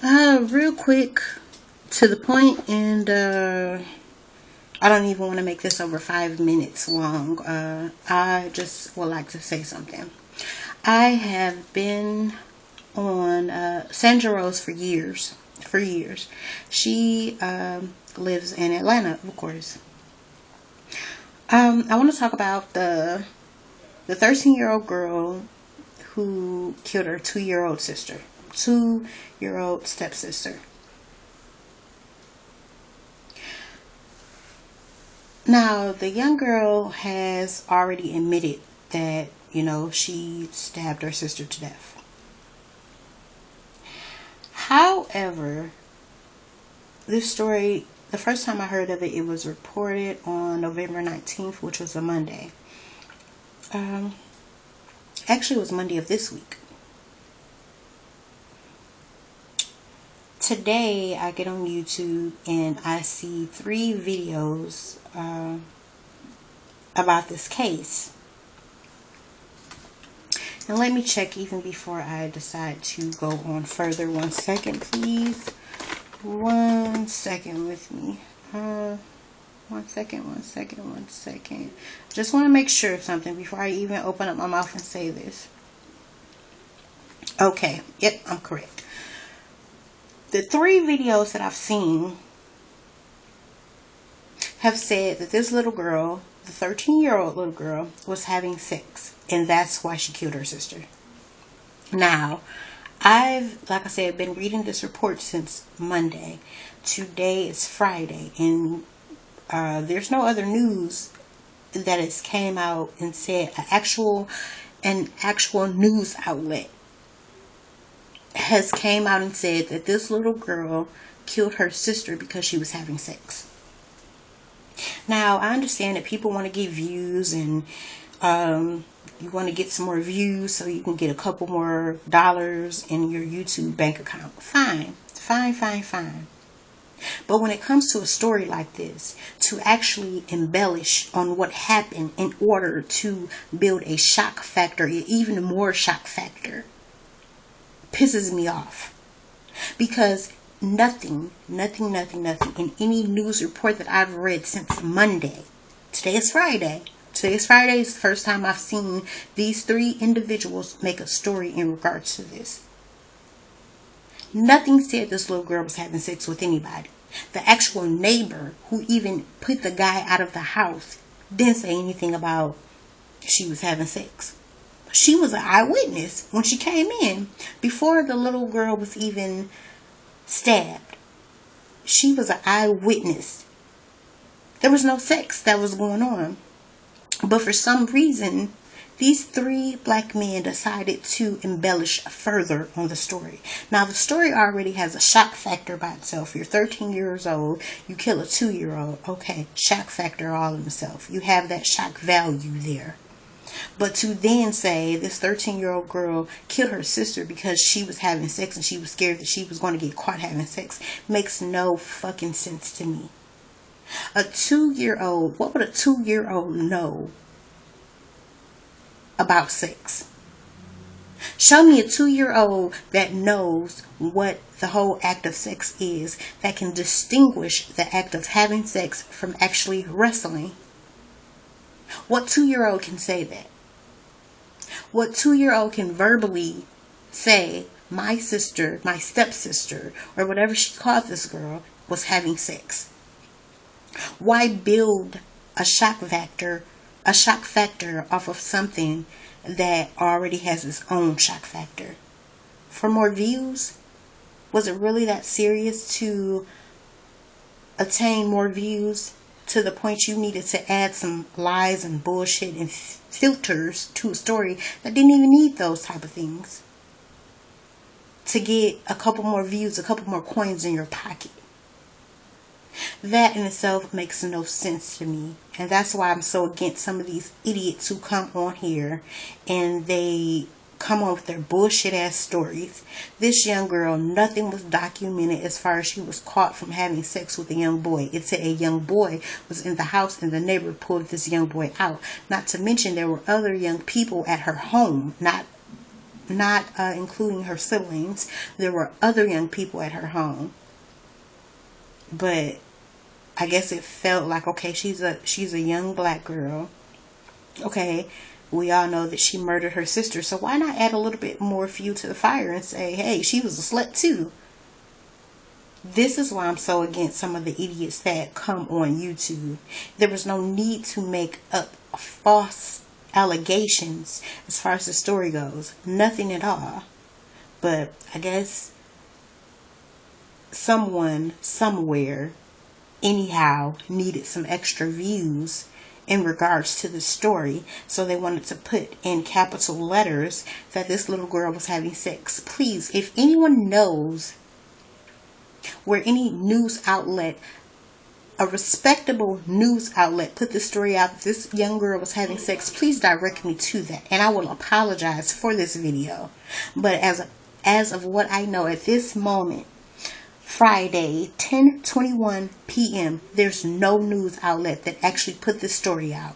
Real quick, to the point, and I don't even want to make this over 5 minutes long. I just would like to say something. I have been on Sandra Rose for years. For years, she lives in Atlanta, of course. I want to talk about the 13-year-old girl who killed her 2-year-old sister, 2-year-old stepsister. Now, the young girl has already admitted that, she stabbed her sister to death. However, this story, the first time I heard of it, it was reported on November 19th, which was a Monday. Actually, it was Monday of this week. Today, I get on YouTube and I see 3 videos about this case. And let me check even before I decide to go on further. 1 second, please. 1 second with me. 1 second, 1 second, 1 second. Just want to make sure of something before I even open up my mouth and say this. Okay, yep, I'm correct. The 3 videos that I've seen have said that this little girl, the 13-year-old little girl, was having sex, and that's why she killed her sister. Now, I've, like I said, been reading this report since Monday. Today is Friday, and there's no other news that has came out and said an actual news outlet has came out and said that this little girl killed her sister because she was having sex. Now, I understand that people want to get views, and you want to get some more views so you can get a couple more dollars in your YouTube bank account. Fine. But when it comes to a story like this, to actually embellish on what happened in order to build a shock factor, even more shock factor, pisses me off. Because nothing in any news report that I've read since Monday. Today is Friday. Today's Friday is the first time I've seen these 3 individuals make a story in regards to this. Nothing said this little girl was having sex with anybody. The actual neighbor who even put the guy out of the house didn't say anything about she was having sex. She was an eyewitness when she came in. Before the little girl was even stabbed, she was an eyewitness. There was no sex that was going on. But for some reason, these 3 black men decided to embellish further on the story. Now, the story already has a shock factor by itself. You're 13 years old. You kill a 2-year-old. Okay, shock factor all in itself. You have that shock value there. But to then say this 13-year-old girl killed her sister because she was having sex and she was scared that she was going to get caught having sex makes no fucking sense to me. A 2-year-old, what would a 2-year-old know about sex? Show me a 2-year-old that knows what the whole act of sex is, that can distinguish the act of having sex from actually wrestling. What 2-year-old can say that? What 2-year-old can verbally say, my sister, my stepsister, or whatever she called this girl, was having sex? Why build a shock factor off of something that already has its own shock factor? For more views? Was it really that serious to attain more views to the point you needed to add some lies and bullshit and filters to a story that didn't even need those type of things to get a couple more views, a couple more coins in your pocket? That in itself makes no sense to me. And that's why I'm so against some of these idiots who come on here and they come on with their bullshit ass stories. This young girl, nothing was documented as far as she was caught from having sex with a young boy. It said a young boy was in the house and the neighbor pulled this young boy out. Not to mention there were other young people at her home, not not including her siblings. There were other young people at her home, but I guess it felt like, okay, she's a young black girl. Okay, we all know that she murdered her sister, so why not add a little bit more fuel to the fire and say, hey, she was a slut too. This is why I'm so against some of the idiots that come on YouTube. There was no need to make up false allegations as far as the story goes. Nothing at all. But I guess someone somewhere anyhow needed some extra views in regards to the story, so they wanted to put in capital letters that this little girl was having sex. Please, if anyone knows where any news outlet, a respectable news outlet, put the story out that this young girl was having sex, please direct me to that, and I will apologize for this video. But as of what I know at this moment, Friday, 10:21 p.m., there's no news outlet that actually put this story out.